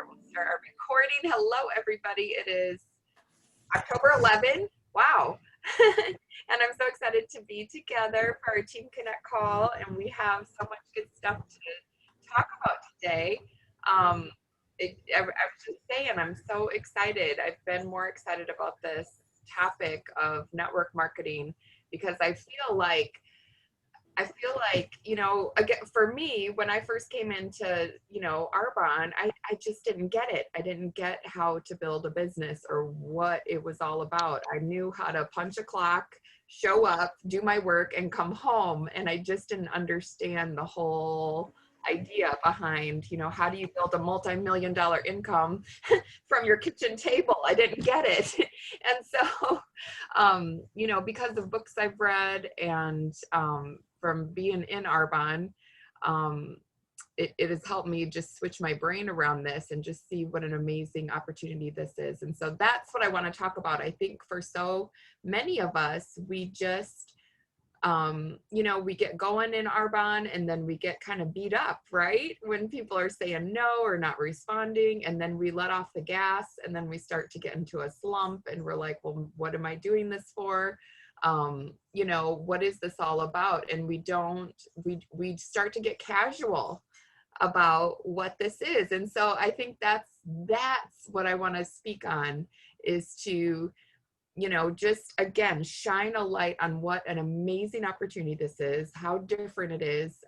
We'll start our recording. Hello, everybody. It is October 11. Wow. And I'm so excited to be together for our Team Connect call. And we have so much good stuff to talk about today. I was just saying, I'm so excited. I've been more excited about this topic of network marketing because I feel like, you know, again, for me, when I first came into, you know, Arbonne, I just didn't get it. I didn't get how to build a business or what it was all about. I knew how to punch a clock, show up, do my work, and come home. And I just didn't understand the whole idea behind, you know, how do you build a multi-million-dollar income from your kitchen table? I didn't get it. And so, you know, because of books I've read and from being in Arbonne, it has helped me just switch my brain around this and just see what an amazing opportunity this is. And so that's what I want to talk about. I think for so many of us, we just, you know, we get going in Arbonne and then we get kind of beat up, right? When people are saying no or not responding, and then we let off the gas and then we start to get into a slump and we're like, well, what am I doing this for? You know, what is this all about? And we start to get casual about what this is. And so I think that's what I want to speak on, is to, you know, just again, shine a light on what an amazing opportunity this is, how different it is,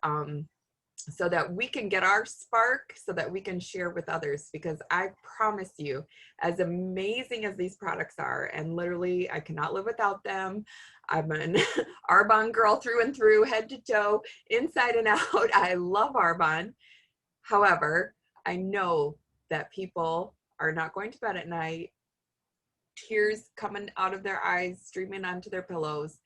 so that we can get our spark, so that we can share with others. Because I promise you, as amazing as these products are, and literally I cannot live without them. I'm an Arbonne girl through and through, head to toe, inside and out. I love Arbonne. However, I know that people are not going to bed at night, tears coming out of their eyes, streaming onto their pillows,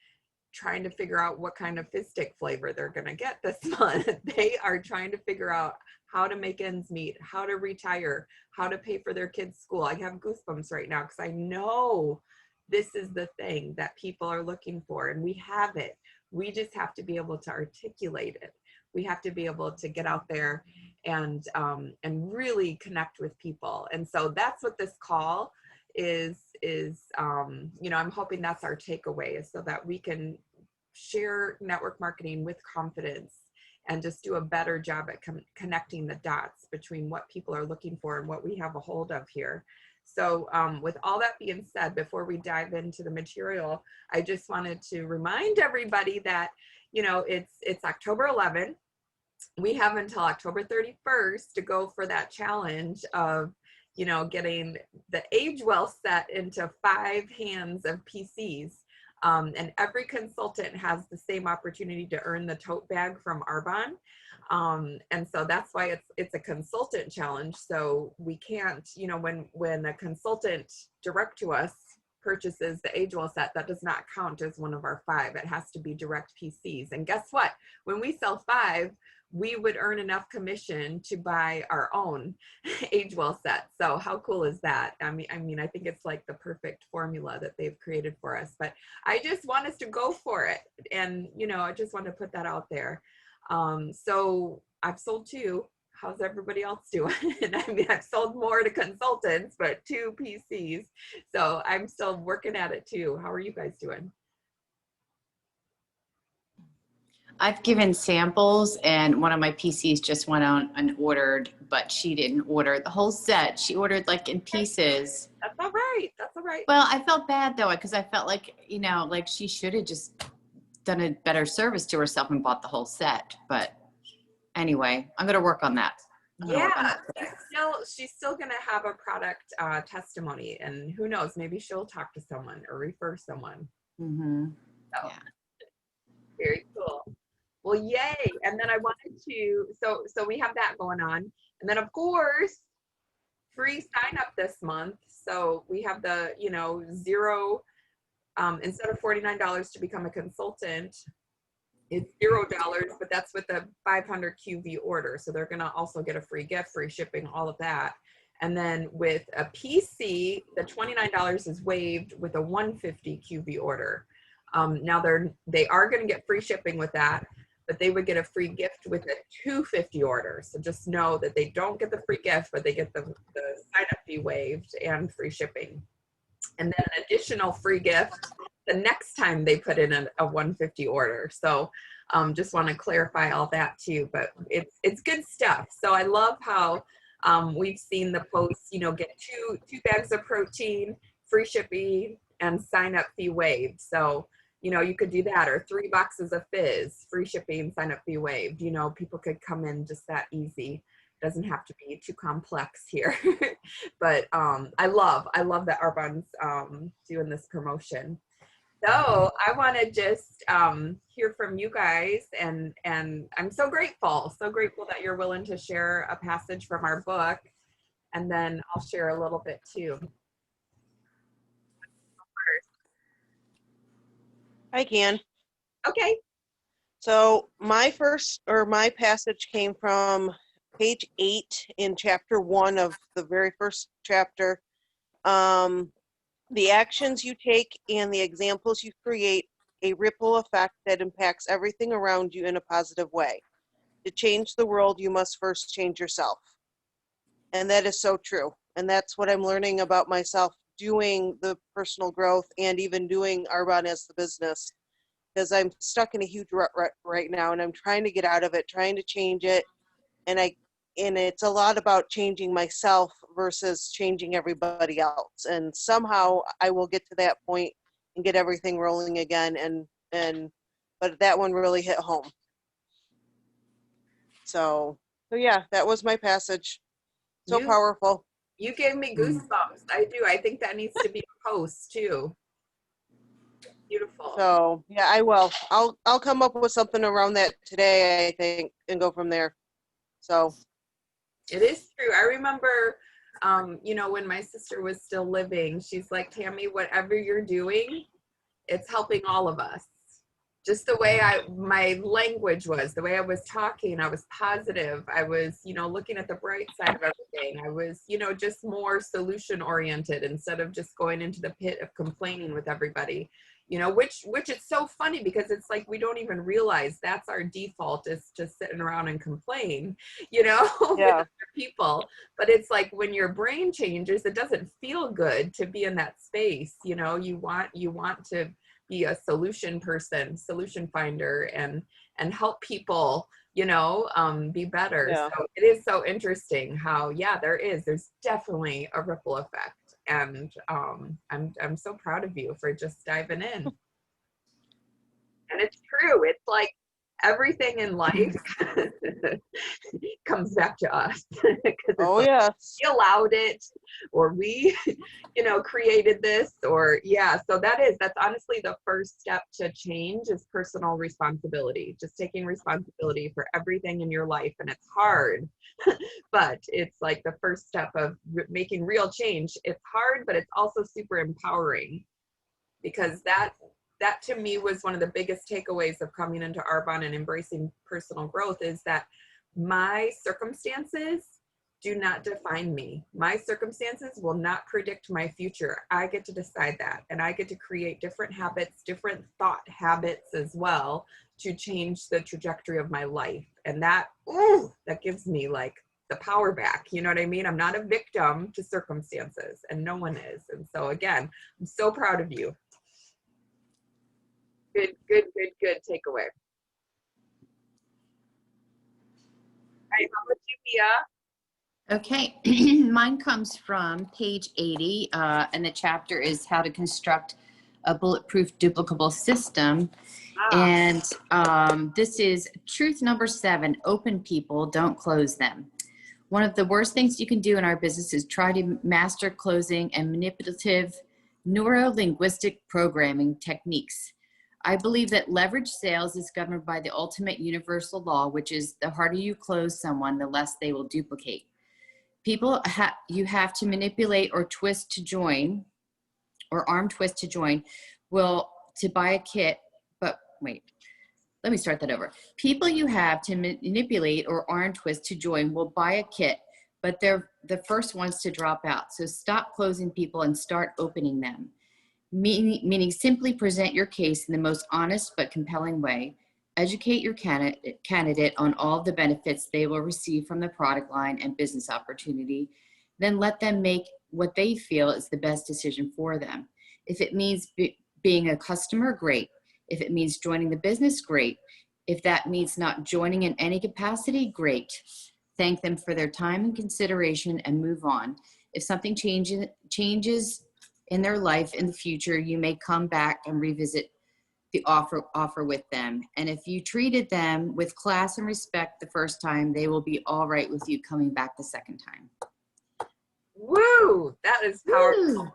trying to figure out what kind of fizz stick flavor they're going to get this month. They are trying to figure out how to make ends meet, how to retire, how to pay for their kids' school. I have goosebumps right now because I know this is the thing that people are looking for, and we have it. We just have to be able to articulate it. We have to be able to get out there and really connect with people. And so that's what this call is, you know, I'm hoping that's our takeaway, is so that we can share network marketing with confidence and just do a better job at connecting the dots between what people are looking for and what we have a hold of here. So with all that being said, before we dive into the material, I just wanted to remind everybody that, you know, it's October 11th. We have until October 31st to go for that challenge of, you know, getting the age well set into 5 hands of PCs. And every consultant has the same opportunity to earn the tote bag from Arbonne. And so that's why it's a consultant challenge. So we can't, you know, when a consultant direct to us purchases the age well set, that does not count as one of our 5. It has to be direct PCs. And guess what? When we sell 5, we would earn enough commission to buy our own age well set. So how cool is that? I mean, I think it's like the perfect formula that they've created for us, but I just want us to go for it. And, you know, I just want to put that out there. So I've sold 2. How's everybody else doing? I mean, I've sold more to consultants, but 2 PCs. So I'm still working at it too. How are you guys doing? I've given samples, and one of my PCs just went out and ordered, but she didn't order the whole set. She ordered like in pieces. That's all right. That's all right. Well, I felt bad though, because I felt like, you know, like she should have just done a better service to herself and bought the whole set. But anyway, I'm going to work on that. Yeah, she's still going to have a product testimony, and who knows, maybe she'll talk to someone or refer someone. Mm-hmm. So, yeah. Very cool. Well, yay. And then I wanted to, so we have that going on. And then of course, free sign up this month. So we have the, you know, zero, instead of $49 to become a consultant, it's $0, but that's with a 500 QV order. So they're going to also get a free gift, free shipping, all of that. And then with a PC, the $29 is waived with a 150 QV order. Now they are going to get free shipping with that. but they would get a free gift with a 250 order. So just know that they don't get the free gift, but they get the sign up fee waived and free shipping. And then an additional free gift the next time they put in a 150 order. So just want to clarify all that too, but it's good stuff. So I love how we've seen the posts, you know, get two bags of protein, free shipping, and sign up fee waived. So, you know, you could do that, or 3 boxes of fizz, free shipping, sign up fee waived. You know, people could come in just that easy. Doesn't have to be too complex here. But I love that Arbonne's doing this promotion. So I want to just hear from you guys, and I'm so grateful that you're willing to share a passage from our book, and then I'll share a little bit too. I can. Okay. So my passage came from page 8 in chapter 1 of the very first chapter. The actions you take and the examples you create a ripple effect that impacts everything around you in a positive way. To change the world, you must first change yourself. And that is so true. And that's what I'm learning about myself, doing the personal growth and even doing Arbonne as the business. Because I'm stuck in a huge rut right now, and I'm trying to get out of it, trying to change it. And it's a lot about changing myself versus changing everybody else. And somehow I will get to that point and get everything rolling again. But that one really hit home. So yeah, that was my passage. So powerful. You gave me goosebumps. I do. I think that needs to be a post too. Beautiful. So yeah, I will. I'll come up with something around that today, I think, and go from there. So it is true. I remember, you know, when my sister was still living, she's like, Tammy, whatever you're doing, it's helping all of us. Just the way my language was, the way I was talking, I was positive. I was, you know, looking at the bright side of everything. I was, you know, just more solution oriented instead of just going into the pit of complaining with everybody. You know, which is so funny, because it's like we don't even realize that's our default, is just sitting around and complain, you know, with other people. But it's like when your brain changes, it doesn't feel good to be in that space. You know, you want to be a solution person, solution finder, and help people, you know, be better. Yeah. So it is so interesting how, there's definitely a ripple effect. And I'm so proud of you for just diving in. And it's true. It's like everything in life comes back to us. Oh, yes. We allowed it, or we, you know, created this, or so that's honestly the first step to change, is personal responsibility. Just taking responsibility for everything in your life. And it's hard, but it's like the first step of making real change. It's hard, but it's also super empowering, because that to me was one of the biggest takeaways of coming into Arbonne and embracing personal growth, is that my circumstances do not define me. My circumstances will not predict my future. I get to decide that, and I get to create different habits, different thought habits as well, to change the trajectory of my life. And that gives me like the power back. You know what I mean? I'm not a victim to circumstances, and no one is. And so again, I'm so proud of you. Good takeaway. All right, how about you, Mia? Okay, mine comes from page 80, and the chapter is how to construct a bulletproof duplicable system. And this is truth number 7, open people, don't close them. One of the worst things you can do in our business is try to master closing and manipulative neuro-linguistic programming techniques. I believe that leverage sales is governed by the ultimate universal law, which is the harder you close someone, the less they will duplicate. People you have to manipulate or twist to join, or arm twist to join, to buy a kit. But wait, let me start that over. People you have to manipulate or arm twist to join will buy a kit, but they're the first ones to drop out. So stop closing people and start opening them. Meaning simply present your case in the most honest but compelling way. Educate your candidate on all of the benefits they will receive from the product line and business opportunity. Then let them make what they feel is the best decision for them. If it means being a customer, great. If it means joining the business, great. If that means not joining in any capacity, great. Thank them for their time and consideration and move on. If something changes in their life in the future, you may come back and revisit the offer with them. And if you treated them with class and respect the first time, they will be all right with you coming back the second time. Woo! That is powerful. Woo.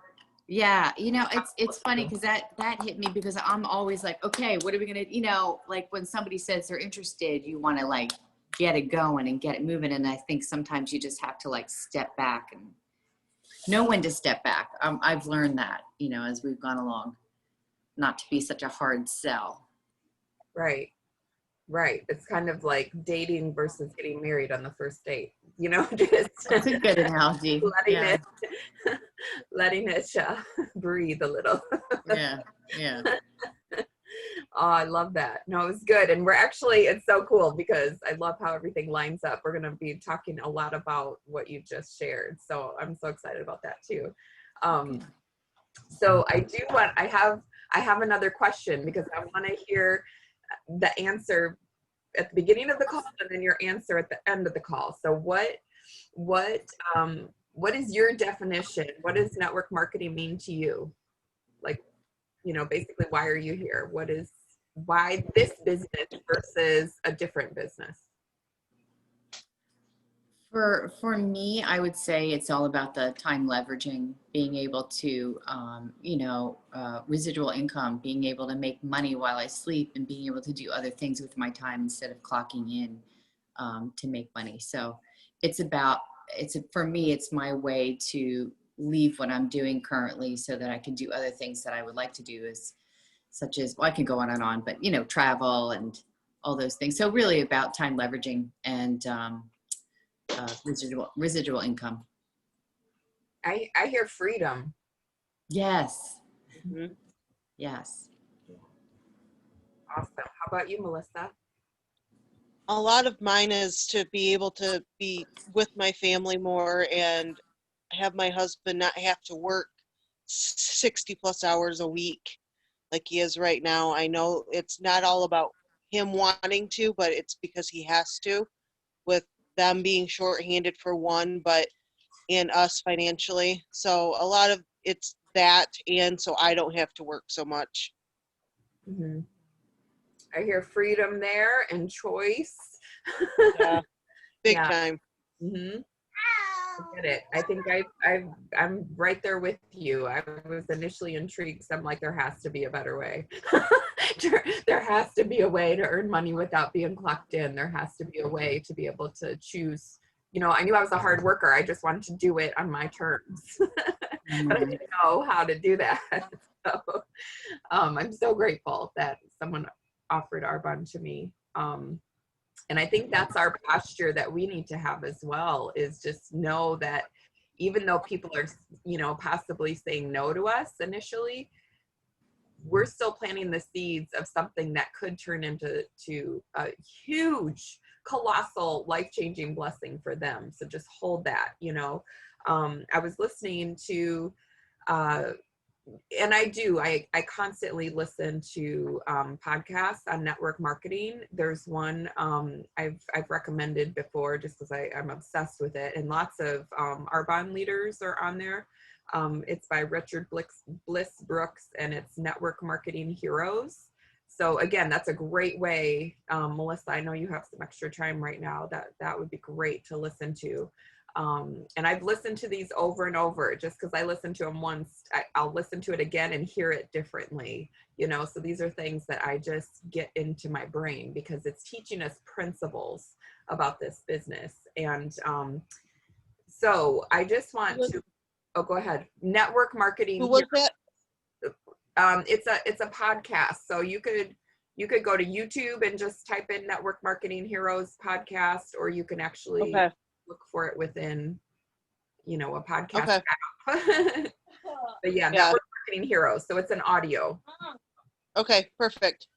Yeah, you know, it's funny because that hit me because I'm always like, okay, what are we gonna, you know, like when somebody says they're interested, you want to like get it going and get it moving. And I think sometimes you just have to like step back and know when to step back. I've learned that, you know, as we've gone along, not to be such a hard sell. Right. Right. It's kind of like dating versus getting married on the first date, you know, just That's a good analogy. letting it breathe a little. Yeah. Yeah. Oh, I love that. No, it was good. And we're actually, it's so cool because I love how everything lines up. We're going to be talking a lot about what you just shared. So I'm so excited about that too. So I have another question because I want to hear the answer at the beginning of the call and then your answer at the end of the call. So what is your definition? What does network marketing mean to you? Like, you know, basically, why are you here? Why this business versus a different business? For me, I would say it's all about the time leveraging, being able to, residual income, being able to make money while I sleep and being able to do other things with my time instead of clocking in to make money. So for me, it's my way to leave what I'm doing currently so that I can do other things that I would like to do such as, well, I can go on and on, but, you know, travel and all those things. So really about time leveraging and, residual income. I hear freedom. Yes. Mm-hmm. Yes. Awesome. How about you, Melissa? A lot of mine is to be able to be with my family more and have my husband not have to work 60 plus hours a week like he is right now. I know it's not all about him wanting to, but it's because he has to, with them being shorthanded for one, and us financially. So a lot of it's that, and so I don't have to work so much. Mm-hmm. I hear freedom there and choice. Yeah, big time. Mm-hmm. I get it. I think I'm right there with you. I was initially intrigued. So I'm like, there has to be a better way. There has to be a way to earn money without being clocked in. There has to be a way to be able to choose. You know, I knew I was a hard worker. I just wanted to do it on my terms, but I didn't know how to do that. So I'm so grateful that someone offered Arbonne to me. And I think that's our posture that we need to have as well, is just know that even though people are, you know, possibly saying no to us initially, we're still planting the seeds of something that could turn into a huge, colossal, life-changing blessing for them. So just hold that, you know. I was listening to, and I constantly listen to podcasts on network marketing. There's one I've recommended before just because I'm obsessed with it, and lots of Arbonne leaders are on there. It's by Richard Bliss Brooks, and it's Network Marketing Heroes. So again, that's a great way. Melissa, I know you have some extra time right now. That would be great to listen to. And I've listened to these over and over. Just because I listened to them once, I'll listen to it again and hear it differently, you know. So these are things that I just get into my brain because it's teaching us principles about this business. And so I just want to, go ahead. Network marketing. Who was that? It's a podcast. So you could go to YouTube and just type in Network Marketing Heroes podcast, or you can actually look for it within, you know, a podcast app. But yeah, Network Marketing Heroes. So it's an audio. Okay, perfect.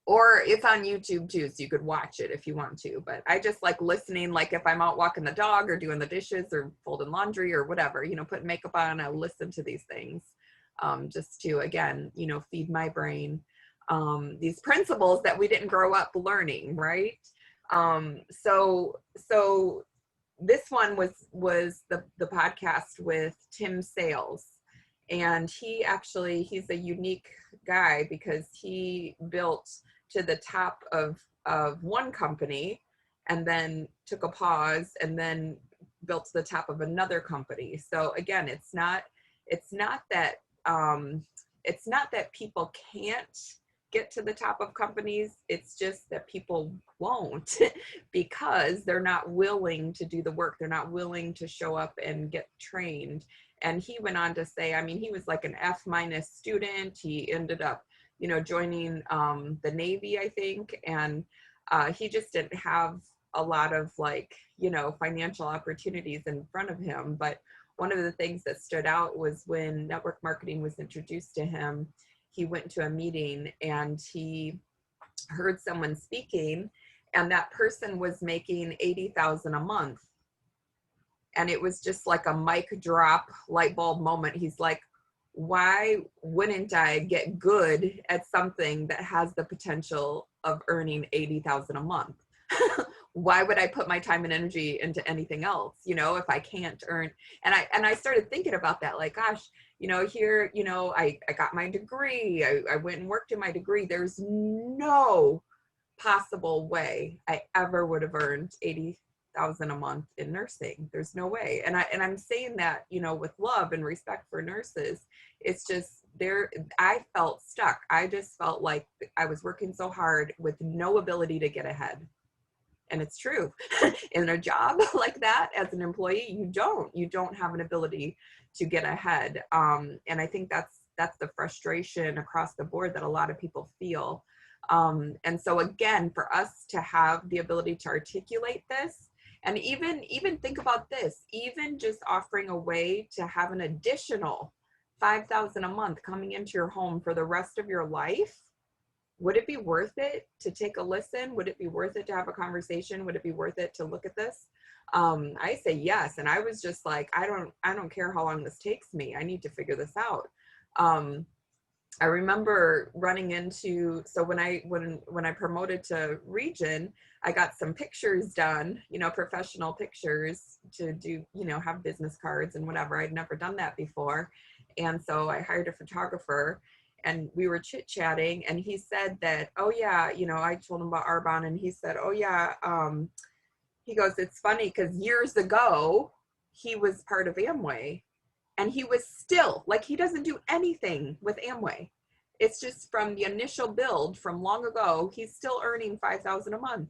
or it's on YouTube too, so you could watch it if you want to. But I just like listening, like if I'm out walking the dog or doing the dishes or folding laundry or whatever, you know, putting makeup on, I listen to these things just to, again, you know, feed my brain these principles that we didn't grow up learning, right? So this one was the podcast with Tim Sales. And he's a unique guy because he built to the top of one company and then took a pause and then built to the top of another company. So again, it's not that people can't get to the top of companies. It's just that people won't because they're not willing to do the work. They're not willing to show up and get trained. And he went on to say, I mean, he was like an F- student. He ended up, you know, joining the Navy, I think. And he just didn't have a lot of like, you know, financial opportunities in front of him. But one of the things that stood out was when network marketing was introduced to him, he went to a meeting and he heard someone speaking, and that person was making $80,000 a month. And it was just like a mic drop light bulb moment. He's like, why wouldn't I get good at something that has the potential of earning $80,000 a month? Why would I put my time and energy into anything else, you know, if I can't earn? And I started thinking about that, like, gosh, you know, here, you know, I got my degree. I went and worked in my degree. There's no possible way I ever would have earned $80,000 a month in nursing. There's no way. And I'm saying that, you know, with love and respect for nurses. It's just I felt stuck. I just felt like I was working so hard with no ability to get ahead. And it's true. In a job like that, as an employee, you don't have an ability to get ahead. And I think that's the frustration across the board that a lot of people feel. And so again, for us to have the ability to articulate this, and even think about this, even just offering a way to have an additional $5,000 a month coming into your home for the rest of your life. Would it be worth it to take a listen? Would it be worth it to have a conversation? Would it be worth it to look at this? I say yes. And I was just like, I don't care how long this takes me. I need to figure this out. I remember running into, so when I promoted to region, I got some pictures done, you know, professional pictures to do, you know, have business cards and whatever. I'd never done that before. And so I hired a photographer. And we were chit-chatting, and he said that, oh yeah, you know, I told him about Arbonne, and he said, oh yeah, he goes, it's funny because years ago, he was part of Amway, and he was still, like, he doesn't do anything with Amway. It's just from the initial build from long ago, he's still earning $5,000 a month.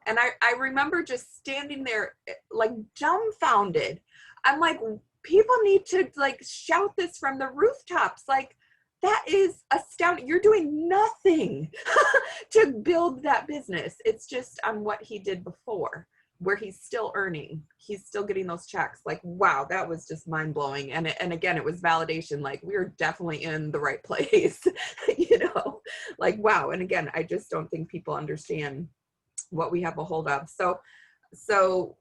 And I remember just standing there, like, dumbfounded. I'm like, people need to, like, shout this from the rooftops, like, that is astounding. You're doing nothing to build that business. It's just on what he did before, where he's still earning. He's still getting those checks. Like, wow, that was just mind blowing. And again, it was validation. Like, we're definitely in the right place, you know, like, wow. And again, I just don't think people understand what we have a hold of. So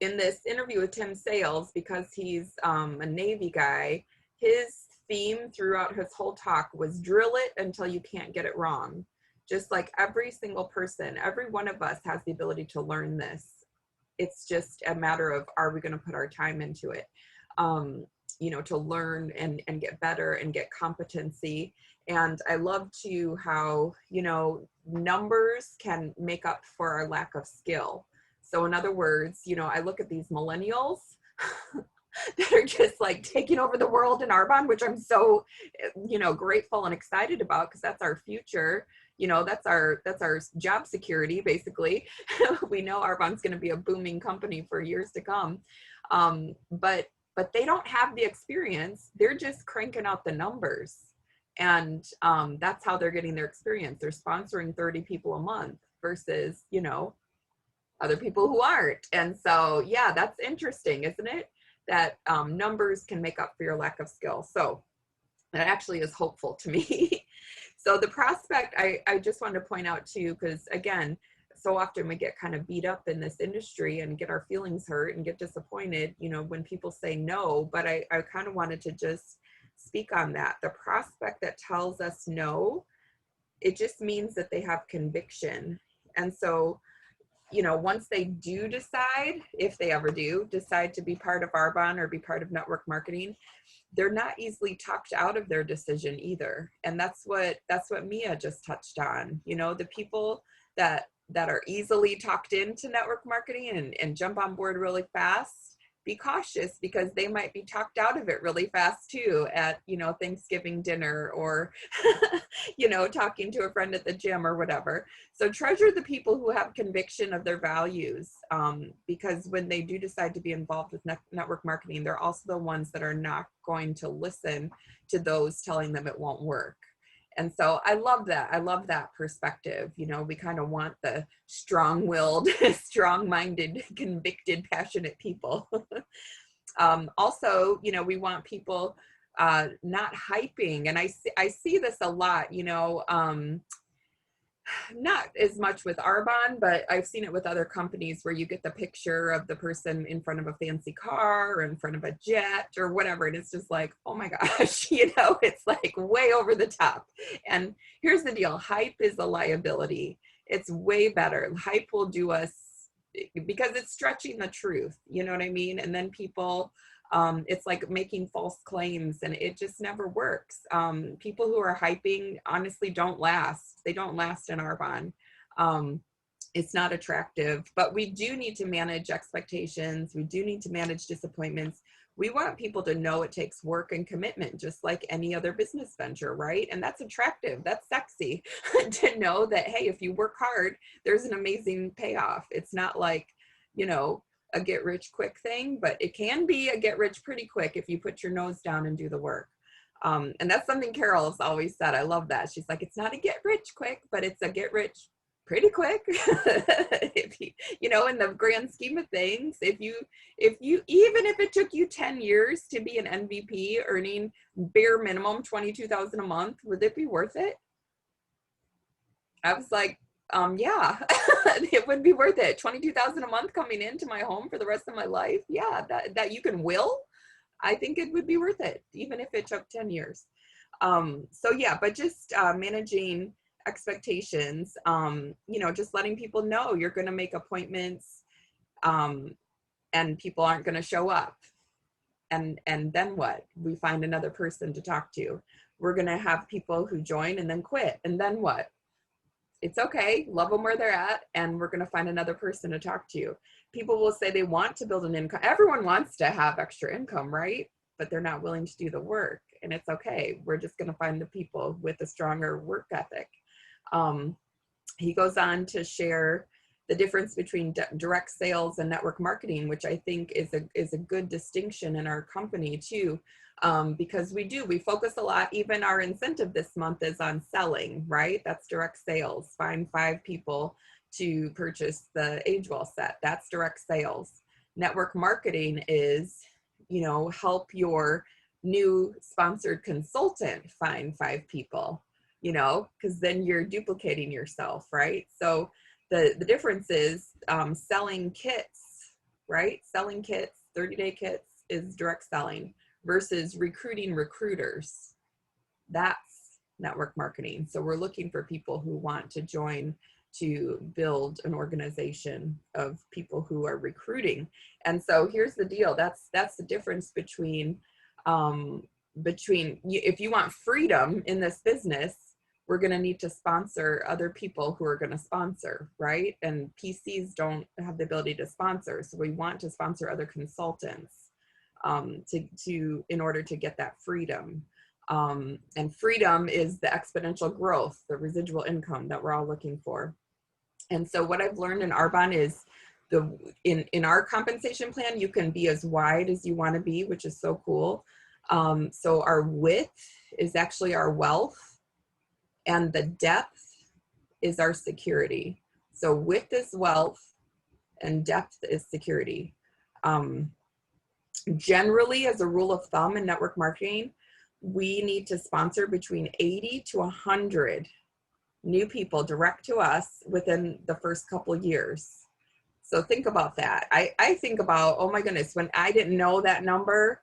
in this interview with Tim Sales, because he's a Navy guy, his theme throughout his whole talk was drill it until you can't get it wrong. Just like every single person, every one of us has the ability to learn this. It's just a matter of, are we going to put our time into it, you know, to learn and get better and get competency. And I love too how, you know, numbers can make up for our lack of skill. So in other words, you know, I look at these millennials that are just like taking over the world in Arbonne, which I'm so, you know, grateful and excited about, because that's our future. You know, that's our job security, basically. We know Arbonne's going to be a booming company for years to come. But they don't have the experience. They're just cranking out the numbers. And that's how they're getting their experience. They're sponsoring 30 people a month versus, you know, other people who aren't. And so, yeah, that's interesting, isn't it? That numbers can make up for your lack of skill. So that actually is hopeful to me. So the prospect, I just wanted to point out too, because again, so often we get kind of beat up in this industry and get our feelings hurt and get disappointed, you know, when people say no, but I kind of wanted to just speak on that. The prospect that tells us no, it just means that they have conviction. And so, you know, once they do decide, if they ever do decide to be part of Arbonne or be part of network marketing, they're not easily talked out of their decision either. And that's what Mia just touched on. You know, the people that are easily talked into network marketing and jump on board really fast, be cautious, because they might be talked out of it really fast too at, you know, Thanksgiving dinner, or you know, talking to a friend at the gym or whatever. So treasure the people who have conviction of their values, because when they do decide to be involved with network marketing, they're also the ones that are not going to listen to those telling them it won't work. And so I love that. I love that perspective. You know, we kind of want the strong-willed, strong-minded, convicted, passionate people. Also, you know, we want people not hyping. And I see this a lot, you know, not as much with Arbonne, but I've seen it with other companies where you get the picture of the person in front of a fancy car or in front of a jet or whatever. And it's just like, oh my gosh, you know, it's like way over the top. And here's the deal. Hype is a liability. It's way better. Hype will do us, because it's stretching the truth. You know what I mean? And then people, it's like making false claims, and it just never works. People who are hyping honestly don't last. They don't last in Arbonne. It's not attractive, but we do need to manage expectations. We do need to manage disappointments. We want people to know it takes work and commitment, just like any other business venture, right? And that's attractive. That's sexy to know that, hey, if you work hard, there's an amazing payoff. It's not like, you know, a get rich quick thing, but it can be a get rich pretty quick if you put your nose down and do the work. And that's something Carol's always said. I love that. She's like, it's not a get rich quick, but it's a get rich pretty quick. If you know, in the grand scheme of things, if you even if it took you 10 years to be an MVP earning bare minimum $22,000 a month, would it be worth it? I was like, yeah, it would be worth it. 22,000 a month coming into my home for the rest of my life. Yeah, that you can will. I think it would be worth it, even if it took 10 years. So yeah, but just managing expectations, you know, just letting people know you're going to make appointments, and people aren't going to show up. And then what? We find another person to talk to. We're going to have people who join and then quit. And then what? It's okay, love them where they're at, and we're going to find another person to talk to. People will say they want to build an income. Everyone wants to have extra income, right? But they're not willing to do the work, and it's okay. We're just going to find the people with a stronger work ethic. He goes on to share the difference between direct sales and network marketing, which I think is a good distinction in our company too. Because we focus a lot, even our incentive this month is on selling, right? That's direct sales. Find 5 people to purchase the AgeWell set. That's direct sales. Network marketing is, you know, help your new sponsored consultant find 5 people, you know, because then you're duplicating yourself, right? So the difference is selling kits, right? Selling kits, 30-day kits is direct selling, versus recruiting recruiters. That's network marketing. So we're looking for people who want to join to build an organization of people who are recruiting. And so here's the deal. That's the difference between if you want freedom in this business, we're going to need to sponsor other people who are going to sponsor, right? And PCs don't have the ability to sponsor. So we want to sponsor other consultants in order to get that freedom. And freedom is the exponential growth, the residual income that we're all looking for. And so what I've learned in Arbonne is in our compensation plan, you can be as wide as you want to be, which is so cool. So our width is actually our wealth, and the depth is our security. So width is wealth and depth is security. Generally, as a rule of thumb in network marketing, we need to sponsor between 80 to 100 new people direct to us within the first couple of years. So think about that. I think about, oh my goodness, when I didn't know that number,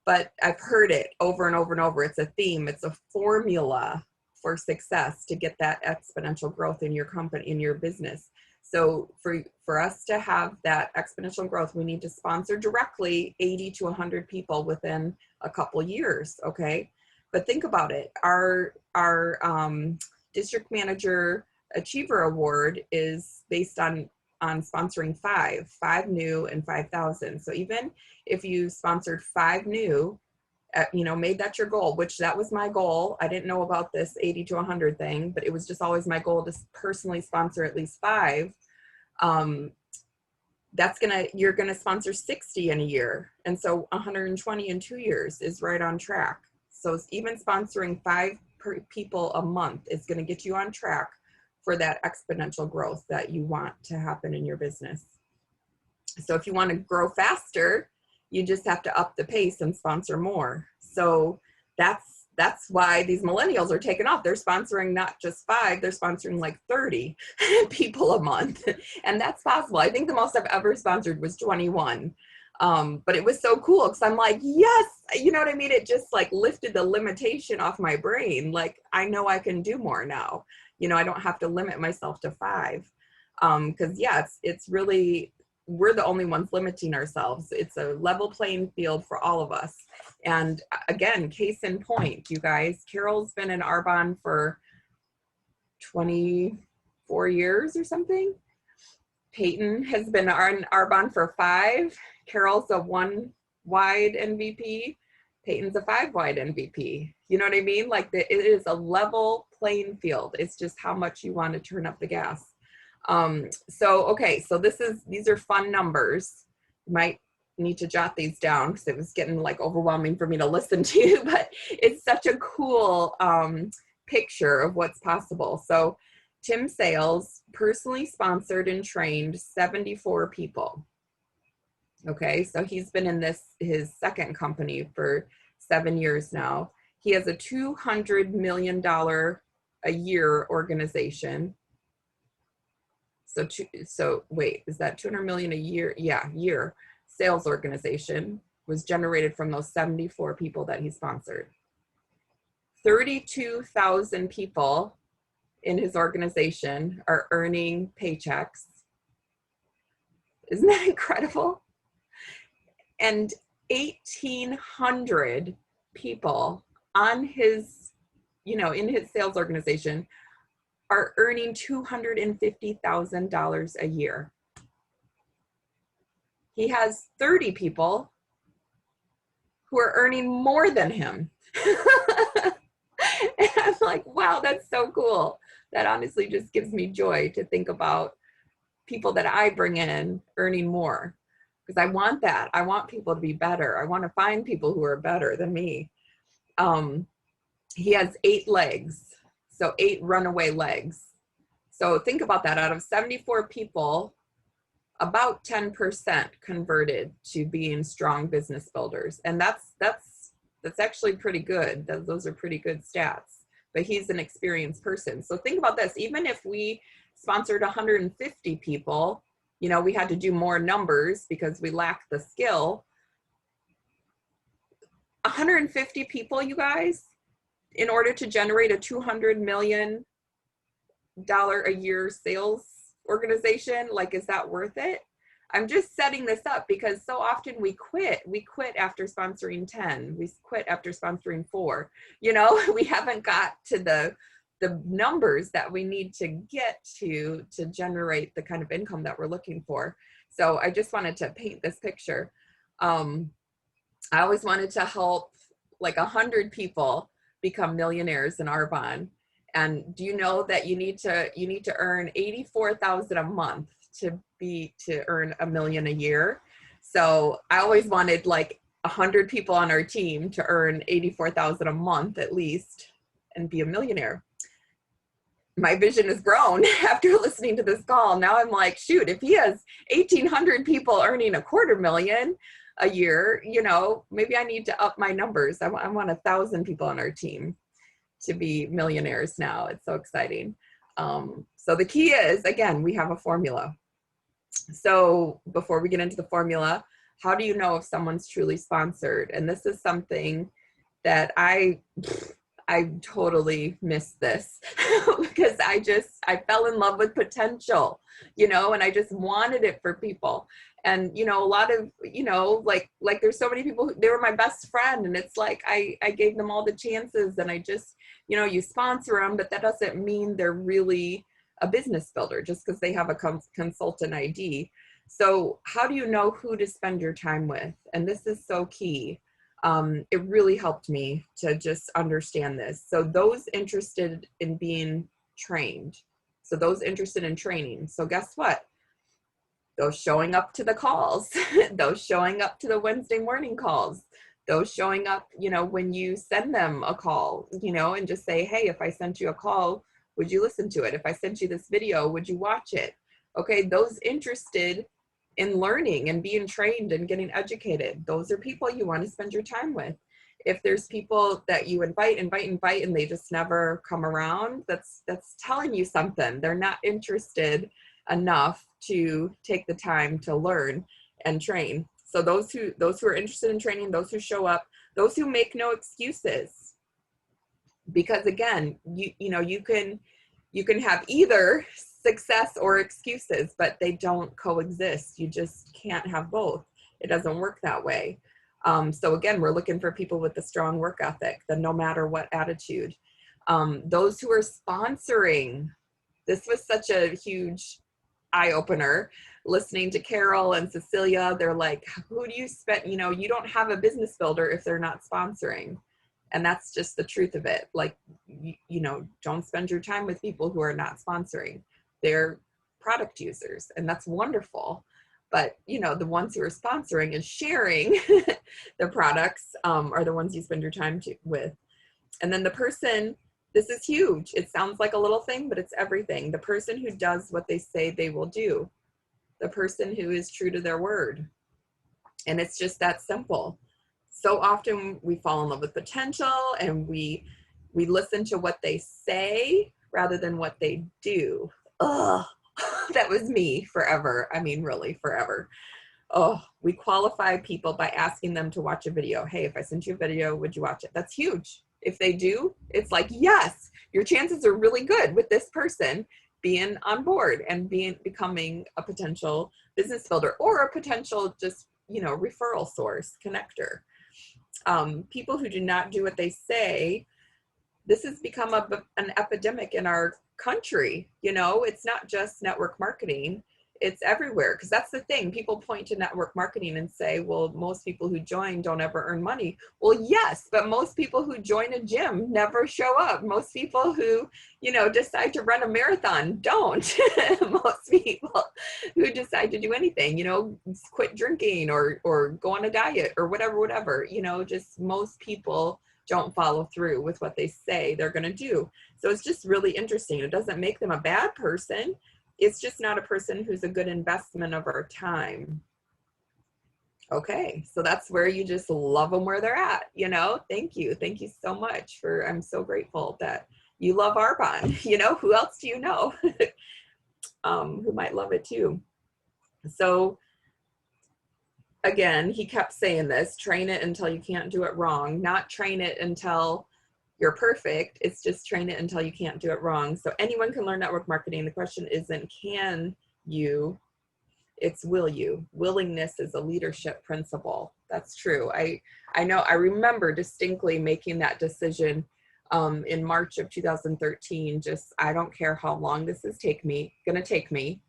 but I've heard it over and over and over. It's a theme, it's a formula for success to get that exponential growth in your company, in your business. So for us to have that exponential growth, we need to sponsor directly 80 to 100 people within a couple years, okay? But think about it. Our District Manager Achiever Award is based on sponsoring five new and 5,000. So even if you sponsored 5 new, made that your goal, which that was my goal. I didn't know about this 80 to 100 thing, but it was just always my goal to personally sponsor at least 5. You're gonna sponsor 60 in a year. And so 120 in 2 years is right on track. So even sponsoring 5 people a month is gonna get you on track for that exponential growth that you want to happen in your business. So if you want to grow faster, you just have to up the pace and sponsor more. So that's why these millennials are taking off. They're sponsoring not just 5, they're sponsoring like 30 people a month. And that's possible. I think the most I've ever sponsored was 21. But it was so cool because I'm like, yes, you know what I mean? It just like lifted the limitation off my brain. Like, I know I can do more now. I don't have to limit myself to 5. Because yeah, it's really, we're the only ones limiting ourselves. It's a level playing field for all of us. And again, case in point, you guys, Carol's been in Arbonne for 24 years or something. Peyton has been in Arbonne for 5. Carol's a 1-wide MVP. Peyton's a 5-wide MVP. You know what I mean? Like it is a level playing field. It's just how much you want to turn up the gas. So these are fun numbers. You might need to jot these down because it was getting like overwhelming for me to listen to, but it's such a cool picture of what's possible. So Tim Sales personally sponsored and trained 74 people. Okay, so he's been in his second company for 7 years now. He has a $200 million a year organization. So wait, is that 200 million a year? Yeah, year sales organization was generated from those 74 people that he sponsored. 32,000 people in his organization are earning paychecks. Isn't that incredible? And 1,800 people on his, in his sales organization are earning $250,000 a year. He has 30 people who are earning more than him. And I'm like, wow, that's so cool. That honestly just gives me joy to think about people that I bring in earning more. Because I want that. I want people to be better. I want to find people who are better than me. He has 8 legs. So 8 runaway legs. So think about that. Out of 74 people, about 10% converted to being strong business builders. And that's actually pretty good. Those are pretty good stats. But he's an experienced person. So think about this. Even if we sponsored 150 people, we had to do more numbers because we lacked the skill. 150 people, you guys, in order to generate a $200 million a year sales organization, like, is that worth it? I'm just setting this up because so often we quit after sponsoring 10, we quit after sponsoring 4, we haven't got to the numbers that we need to get to generate the kind of income that we're looking for. So I just wanted to paint this picture. I always wanted to help like 100 people become millionaires in Arbonne. And do you know that you need to earn $84,000 a month to earn $1 million a year? So I always wanted like 100 people on our team to earn $84,000 a month at least and be a millionaire. My vision has grown after listening to this call. Now I'm like, shoot, if he has 1,800 people earning $250,000, a year, you know, maybe I need to up my numbers. I want 1,000 people on our team to be millionaires now. It's so exciting. So the key is, again, we have a formula. So before we get into the formula, how do you know if someone's truly sponsored? And this is something that I totally miss this because I fell in love with potential, you know, and I just wanted it for people. And, you know, a lot of, you know, like there's so many people, they were my best friend, and it's like, I gave them all the chances, and I just, you know, you sponsor them, but that doesn't mean they're really a business builder just because they have a consultant ID. So how do you know who to spend your time with? And this is so key. It really helped me to just understand this. So those interested in being trained, so those interested in training. So guess what? Those showing up to the calls, those showing up to the Wednesday morning calls, those showing up, you know, when you send them a call, you know, and just say, hey, if I sent you a call, would you listen to it? If I sent you this video, would you watch it? Okay, those interested in learning and being trained and getting educated, those are people you want to spend your time with. If there's people that you invite, and they just never come around, that's telling you something. They're not interested enough to take the time to learn and train. So those who are interested in training, those who show up, those who make no excuses. Because again, you know, you can have either success or excuses, but they don't coexist. You just can't have both. It doesn't work that way. So again, we're looking for people with the strong work ethic, the no matter what attitude. Those who are sponsoring, this was such a huge eye opener. Listening to Carol and Cecilia, they're like, who do you spend, you know, you don't have a business builder if they're not sponsoring. And that's just the truth of it. Like, you know, don't spend your time with people who are not sponsoring. They're product users, and that's wonderful. But, you know, the ones who are sponsoring and sharing the products are the ones you spend your time with. And then the person, this is huge. It sounds like a little thing, but it's everything. The person who does what they say they will do. The person who is true to their word. And it's just that simple. So often we fall in love with potential, and we listen to what they say rather than what they do. Ugh, that was me forever. I mean, really forever. Oh, we qualify people by asking them to watch a video. Hey, if I sent you a video, would you watch it? That's huge. If they do, it's like, yes, your chances are really good with this person being on board and becoming a potential business builder or a potential just, you know, referral source, connector. People who do not do what they say, this has become an epidemic in our country. You know, it's not just network marketing, it's everywhere. Because that's the thing, people point to network marketing and say, well, most people who join don't ever earn money. Well, yes, but most people who join a gym never show up. Most people who, you know, decide to run a marathon don't. Most people who decide to do anything, you know, quit drinking or go on a diet or whatever, you know, just most people don't follow through with what they say they're going to do. So it's just really interesting. It doesn't make them a bad person. It's just not a person who's a good investment of our time. Okay, so that's where you just love them where they're at, you know? Thank you. Thank you so much I'm so grateful that you love Arbonne. You know, who else do you know who might love it too? So again, he kept saying this, train it until you can't do it wrong, not train it until you're perfect. It's just train it until you can't do it wrong. So anyone can learn network marketing. The question isn't can you, it's will you. Willingness is a leadership principle. That's true. I know, I remember distinctly making that decision in March of 2013. Just, I don't care how long this is gonna take me.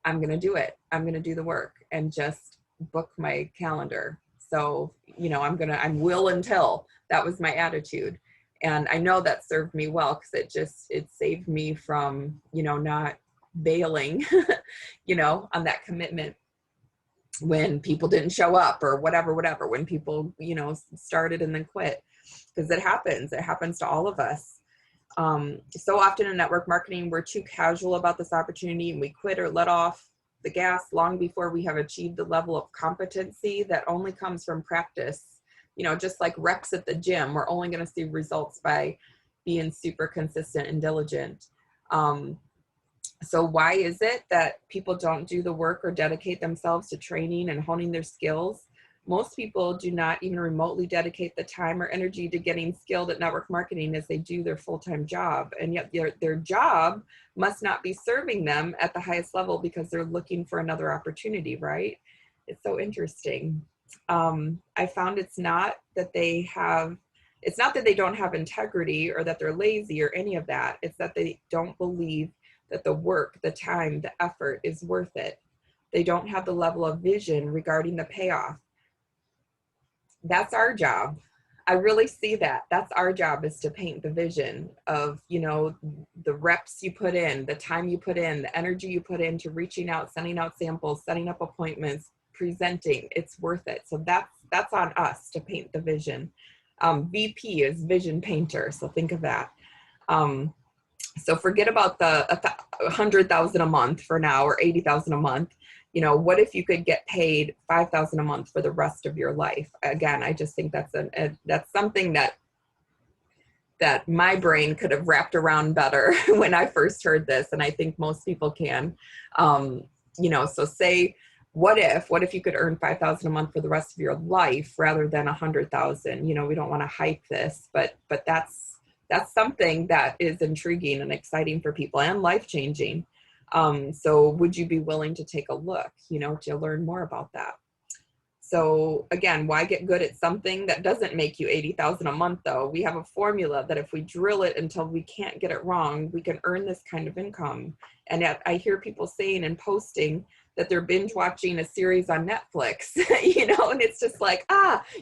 I'm gonna do it. I'm gonna do the work and just book my calendar. So, you know, I'm will until. That was my attitude. And I know that served me well because it saved me from, you know, not bailing, you know, on that commitment when people didn't show up or whatever, when people, you know, started and then quit, because it happens to all of us. So often in network marketing, we're too casual about this opportunity and we quit or let off the gas long before we have achieved the level of competency that only comes from practice. You know, just like reps at the gym, we're only going to see results by being super consistent and diligent. So why is it that people don't do the work or dedicate themselves to training and honing their skills? Most people do not even remotely dedicate the time or energy to getting skilled at network marketing as they do their full-time job. And yet their job must not be serving them at the highest level because they're looking for another opportunity, right? It's so interesting. I found it's not that they don't have integrity or that they're lazy or any of that. It's that they don't believe that the work, the time, the effort is worth it. They don't have the level of vision regarding the payoff. That's our job. I really see that. That's our job, is to paint the vision of, you know, the reps you put in, the time you put in, the energy you put into reaching out, sending out samples, setting up appointments, presenting. It's worth it. So that's on us to paint the vision. VP is vision painter. So think of that. So forget about the 100,000 a month for now, or 80,000 a month. You know, what if you could get paid 5,000 a month for the rest of your life? Again, I just think that's something that my brain could have wrapped around better when I first heard this, and I think most people can. You know, so say, what if you could earn 5,000 a month for the rest of your life rather than 100,000? You know, we don't want to hype this, but that's something that is intriguing and exciting for people and life-changing. So would you be willing to take a look, you know, to learn more about that? So again, why get good at something that doesn't make you 80,000 a month though? We have a formula that if we drill it until we can't get it wrong, we can earn this kind of income. And yet I hear people saying and posting that they're binge watching a series on Netflix, you know, and it's just like,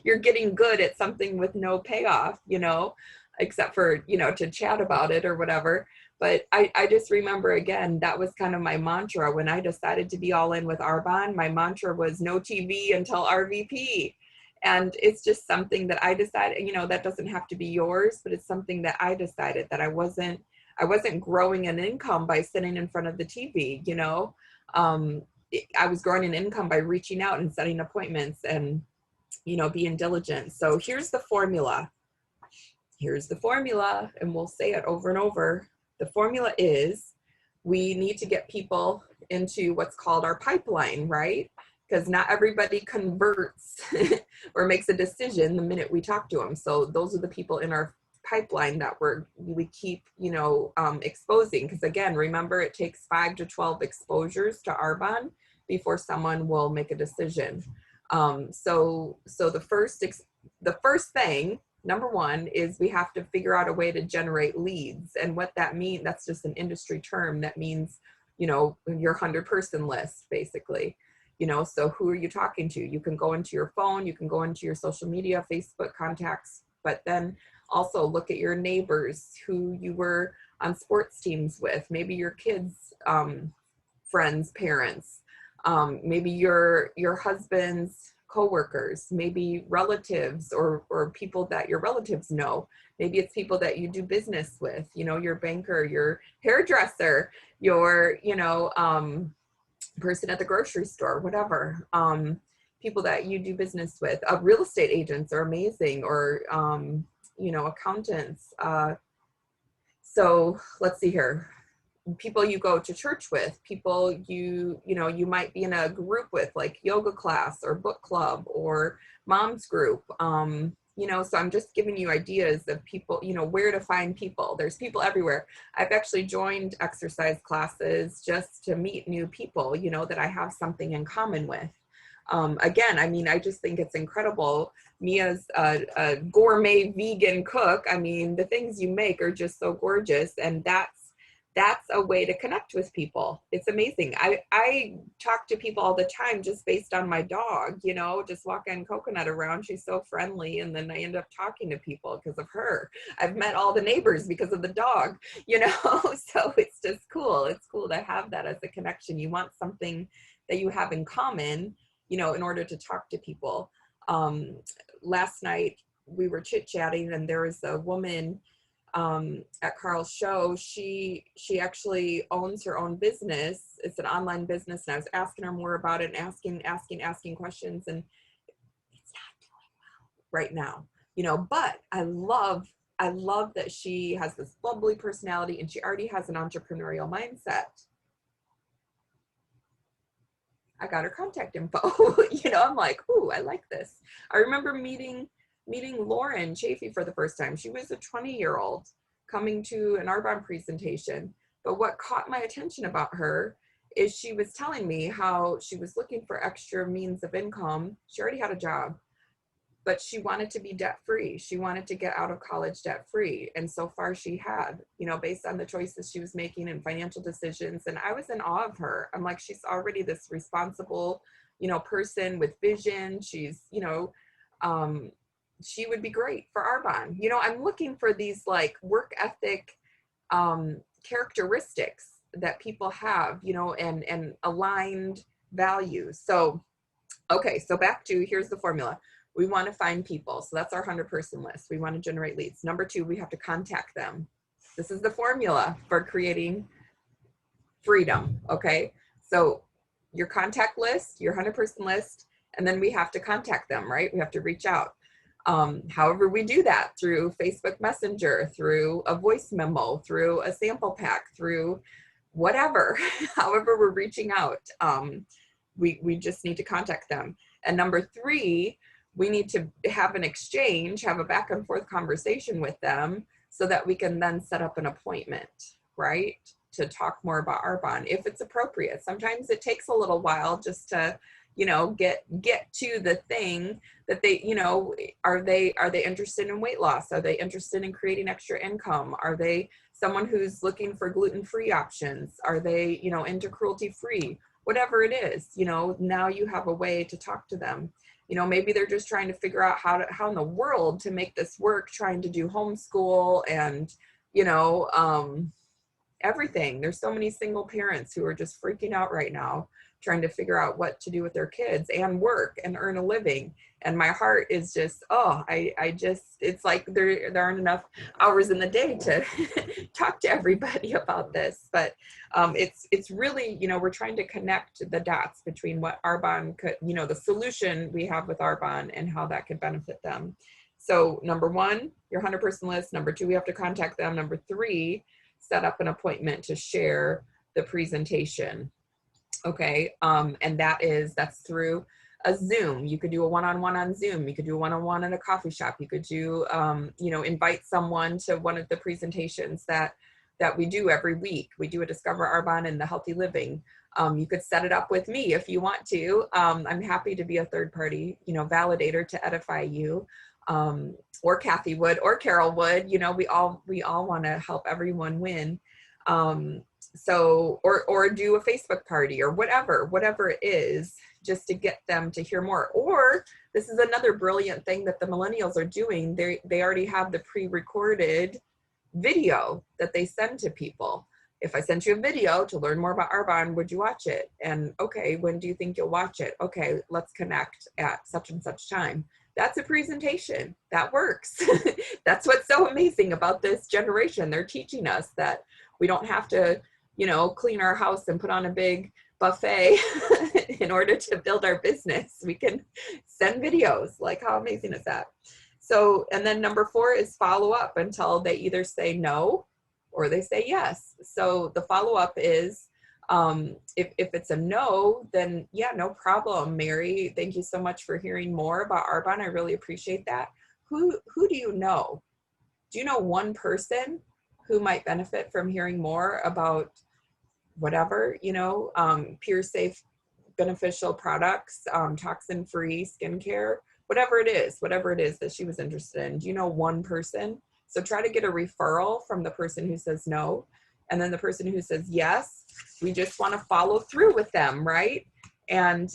you're getting good at something with no payoff, you know, except for, you know, to chat about it or whatever. But I just remember, again, that was kind of my mantra when I decided to be all in with Arbonne. My mantra was no TV until RVP. And it's just something that I decided, you know, that doesn't have to be yours, but it's something that I decided that I wasn't growing an income by sitting in front of the TV, you know. I was growing an income by reaching out and setting appointments and, you know, being diligent. So here's the formula. Here's the formula, and we'll say it over and over. The formula is we need to get people into what's called our pipeline, right? Because not everybody converts or makes a decision the minute we talk to them. So those are the people in our pipeline that we keep, you know, exposing. Because again, remember, it takes 5 to 12 exposures to Arbonne before someone will make a decision. So the first thing, number one, is we have to figure out a way to generate leads. And what that means, that's just an industry term that means, you know, your 100-person list, basically. You know, so who are you talking to? You can go into your phone, you can go into your social media, Facebook contacts, but then also look at your neighbors, who you were on sports teams with, maybe your kids' friends, parents, maybe your husband's coworkers, maybe relatives or people that your relatives know. Maybe it's people that you do business with, you know, your banker, your hairdresser, your, you know, person at the grocery store, whatever. People that you do business with. Real estate agents are amazing, or, you know, accountants. So let's see here. People you go to church with, people you know, you might be in a group with, like yoga class or book club or mom's group. You know, so I'm just giving you ideas of people, you know, where to find people. There's people everywhere. I've actually joined exercise classes just to meet new people, you know, that I have something in common with. Again, I mean, I just think it's incredible. Me as a gourmet vegan cook, I mean, the things you make are just so gorgeous, and that's a way to connect with people. It's amazing. I talk to people all the time just based on my dog, you know, just walking Coconut around. She's so friendly. And then I end up talking to people because of her. I've met all the neighbors because of the dog, you know, so it's just cool. It's cool to have that as a connection. You want something that you have in common, you know, in order to talk to people. Last night we were chit-chatting, and there was a woman at Carl's show, she actually owns her own business. It's an online business, and I was asking her more about it and asking questions, and it's not doing well right now, you know, but I love that she has this bubbly personality and she already has an entrepreneurial mindset. I got her contact info. You know, I'm like, ooh, I like this. I remember meeting Lauren Chafee for the first time. She was a 20-year-old coming to an Arbonne presentation. But what caught my attention about her is she was telling me how she was looking for extra means of income. She already had a job, but she wanted to be debt free. She wanted to get out of college debt free. And so far she had, you know, based on the choices she was making and financial decisions. And I was in awe of her. I'm like, she's already this responsible, you know, person with vision. She's, you know, she would be great for Arbonne. You know, I'm looking for these like work ethic characteristics that people have, you know, and aligned values. So, okay, so back to, here's the formula. We want to find people. So that's our 100-person list. We want to generate leads. Number 2, we have to contact them. This is the formula for creating freedom. Okay. So your contact list, your 100-person list, and then we have to contact them, right? We have to reach out. However we do that, through Facebook Messenger, through a voice memo, through a sample pack, through whatever, however we're reaching out, we just need to contact them. And number 3, we need to have an exchange, have a back and forth conversation with them so that we can then set up an appointment, right? To talk more about Arbonne if it's appropriate. Sometimes it takes a little while just to, you know, get to the thing that they, you know, are they interested in weight loss? Are they interested in creating extra income? Are they someone who's looking for gluten-free options? Are they, you know, into cruelty-free? Whatever it is, you know, now you have a way to talk to them. You know, maybe they're just trying to figure out how in the world to make this work, trying to do homeschool and, you know, everything. There's so many single parents who are just freaking out right now, trying to figure out what to do with their kids and work and earn a living. And my heart is just, oh, I just, it's like there aren't enough hours in the day to talk to everybody about this. But it's really, you know, we're trying to connect the dots between what Arbonne could, you know, the solution we have with Arbonne and how that could benefit them. So number 1, your 100-person list. Number 2, we have to contact them. Number 3, set up an appointment to share the presentation. Okay, and that's through a Zoom. You could do a one-on-one on Zoom. You could do a one-on-one in a coffee shop. You could do, you know, invite someone to one of the presentations that we do every week. We do a Discover Arbonne and the Healthy Living. You could set it up with me if you want to. I'm happy to be a third-party, you know, validator to edify you, or Kathy would, or Carol would. You know, we all want to help everyone win. So, or do a Facebook party or whatever it is, just to get them to hear more. Or this is another brilliant thing that the millennials are doing. They already have the pre-recorded video that they send to people. If I sent you a video to learn more about Arbonne, would you watch it? And okay, when do you think you'll watch it? Okay, let's connect at such and such time. That's a presentation. That works. That's what's so amazing about this generation. They're teaching us that we don't have to, you know, clean our house and put on a big buffet in order to build our business. We can send videos. Like, how amazing is that? So, and then number 4 is follow up until they either say no or they say yes. So the follow up is, if it's a no, then yeah, no problem, Mary. Thank you so much for hearing more about Arbonne. I really appreciate that. Who do you know? Do you know one person who might benefit from hearing more about whatever, you know, pure, safe, beneficial products, toxin-free skincare, whatever it is that she was interested in? Do you know one person? So try to get a referral from the person who says no. And then the person who says yes, we just want to follow through with them, right? And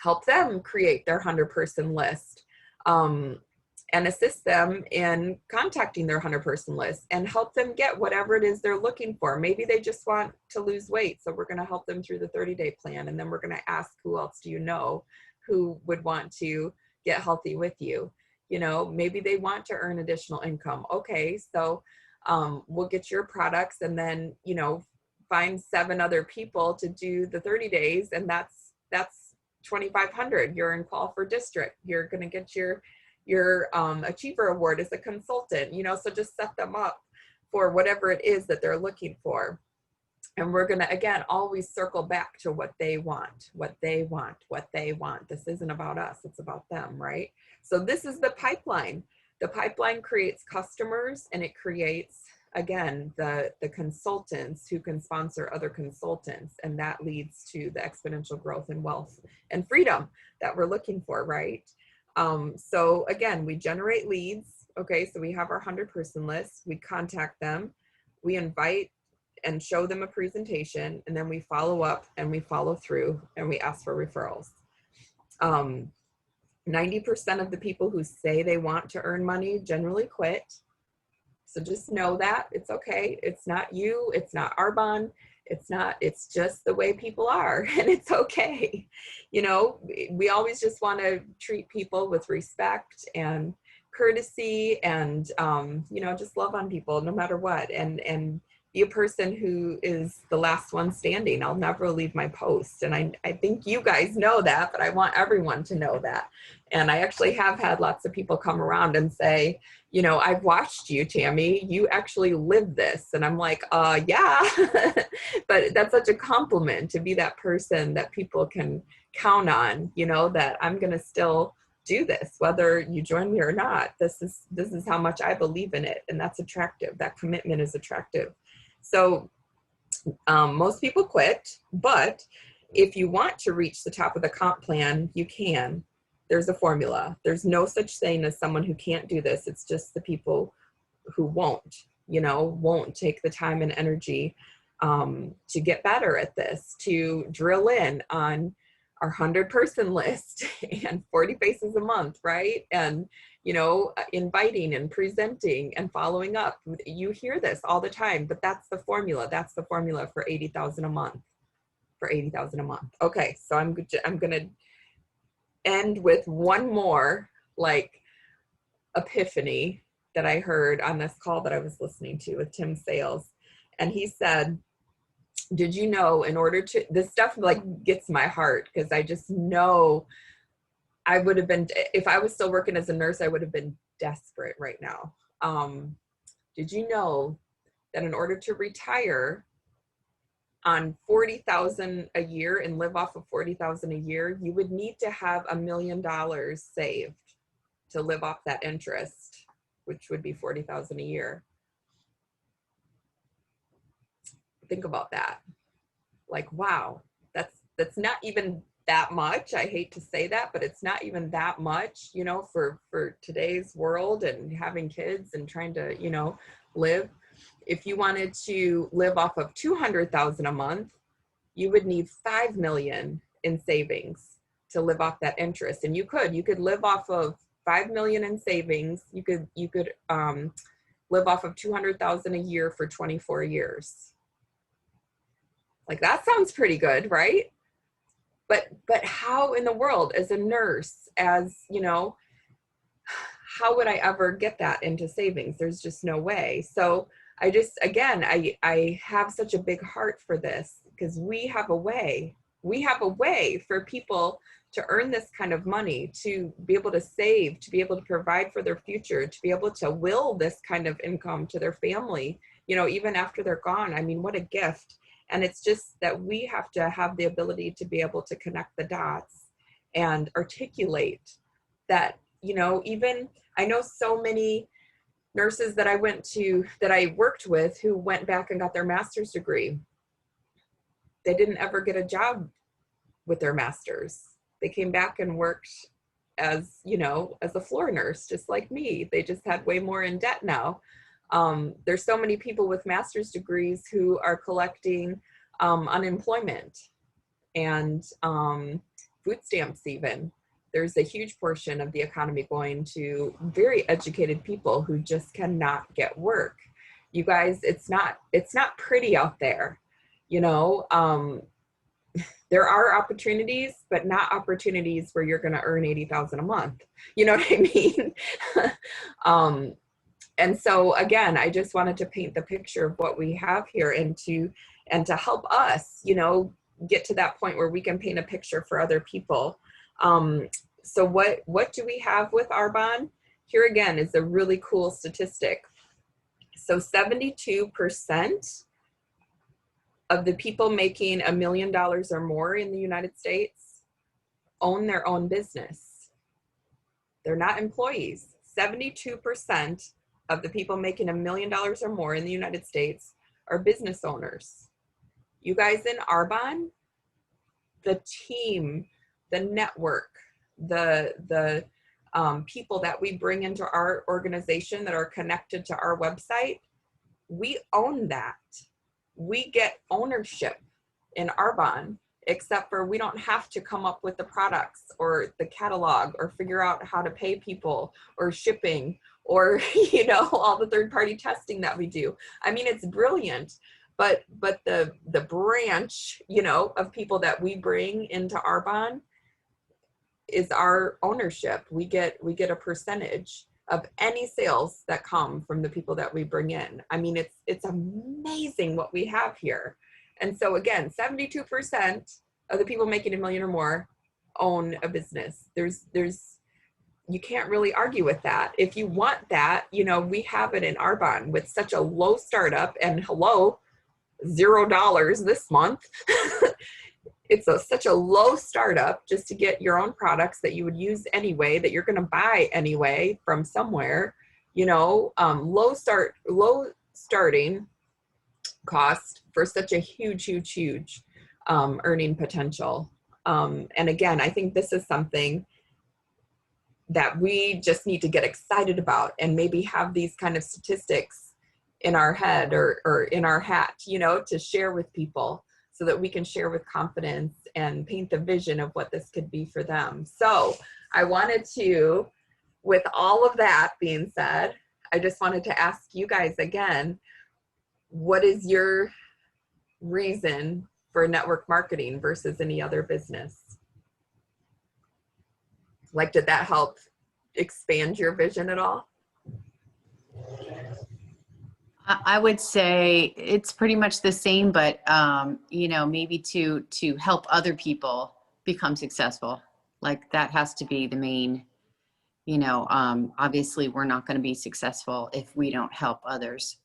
help them create their 100-person list. And assist them in contacting their 100-person list and help them get whatever it is they're looking for. Maybe they just want to lose weight, so we're going to help them through the 30-day plan, and then we're going to ask, who else do you know who would want to get healthy with you? You know, maybe they want to earn additional income. Okay, so we'll get your products and then, you know, find 7 other people to do the 30 days. And that's 2,500. You're in call for district. You're going to get your achiever award as a consultant, you know, so just set them up for whatever it is that they're looking for. And we're going to, again, always circle back to what they want, what they want, what they want. This isn't about us, it's about them, right? So this is the pipeline. The pipeline creates customers, and it creates, again, the consultants who can sponsor other consultants. And that leads to the exponential growth and wealth and freedom that we're looking for, right? So again, we generate leads. Okay, so we have our 100-person list. We contact them. We invite and show them a presentation, and then we follow up and we follow through and we ask for referrals. 90% of the people who say they want to earn money generally quit. So just know that it's okay. It's not you, it's not Arbonne, it's just the way people are, and it's okay. You know, we always just want to treat people with respect and courtesy and, you know, just love on people no matter what. And be a person who is the last one standing. I'll never leave my post. And I think you guys know that, but I want everyone to know that. And I actually have had lots of people come around and say, you know, I've watched you, Tammy, you actually live this. And I'm like, yeah, but that's such a compliment to be that person that people can count on, you know, that I'm going to still do this, whether you join me or not. This is how much I believe in it. And that's attractive. That commitment is attractive. So most people quit, but if you want to reach the top of the comp plan, you can. There's a formula. There's no such thing as someone who can't do this. It's just the people who won't, you know, won't take the time and energy to get better at this, to drill in on our 100-person list and 40 faces a month, right? And, you know, inviting and presenting and following up. You hear this all the time, but that's the formula. That's the formula for 80,000 a month. For 80,000 a month. Okay, so I'm gonna end with one more like epiphany that I heard on this call that I was listening to with Tim Sales, and he said, did you know, in order to, this stuff like gets my heart, because I just know I would have been, if I was still working as a nurse, I would have been desperate right now. Did you know that in order to retire on 40,000 a year and live off of 40,000 a year, you would need to have $1 million saved to live off that interest, which would be 40,000 a year. Think about that. Like, wow, that's not even that much. I hate to say that, but it's not even that much, you know, for today's world and having kids and trying to, you know, live. If you wanted to live off of 200,000 a month, you would need 5 million in savings to live off that interest. And you could live off of 5 million in savings. You could live off of 200,000 a year for 24 years. Like, that sounds pretty good, right? But how in the world, as a nurse, as, you know, how would I ever get that into savings? There's just no way. So I just, again, I have such a big heart for this, because we have a way for people to earn this kind of money, to be able to save, to be able to provide for their future, to be able to will this kind of income to their family, you know, even after they're gone. I mean, what a gift. And it's just that we have to have the ability to be able to connect the dots and articulate that, you know, even I know so many nurses that I worked with who went back and got their master's degree. They didn't ever get a job with their master's. They came back and worked as, you know, as a floor nurse, just like me. They just had way more in debt now. There's so many people with master's degrees who are collecting unemployment and food stamps even. There's a huge portion of the economy going to very educated people who just cannot get work. You guys, it's not pretty out there, you know. there are opportunities, but not opportunities where you're going to earn 80,000 a month. You know what I mean? And so again, I just wanted to paint the picture of what we have here, and to help us, get to that point where we can paint a picture for other people. So what do we have with Arbonne? Here again is a really cool statistic. So 72% of the people making $1 million or more in the United States own their own business. They're not employees. 72% of the people making $1 million or more in the United States are business owners. You guys in Arbonne, the team, the network, the people that we bring into our organization that are connected to our website, we own that. We get ownership in Arbonne, except for we don't have to come up with the products or the catalog or figure out how to pay people or shipping or, all the third-party testing that we do. I mean, it's brilliant, but the branch, of people that we bring into Arbonne is our ownership. We get a percentage of any sales that come from the people that we bring in. I mean, it's amazing what we have here. And so again, 72% of the people making $1 million or more own a business. You can't really argue with that. If you want that, we have it in Arbonne with such a low startup, and hello, $0 this month. It's such a low startup just to get your own products that you would use anyway, that you're going to buy anyway from somewhere, low starting cost for such a huge earning potential. And again, I think this is something that we just need to get excited about, and maybe have these kind of statistics in our head or in our hat, to share with people, so that we can share with confidence and paint the vision of what this could be for them. So I wanted to, with all of that being said, I just wanted to ask you guys again, what is your reason for network marketing versus any other business? Like, did that help expand your vision at all? I would say it's pretty much the same, but maybe to help other people become successful. Like, that has to be the main, obviously we're not going to be successful if we don't help others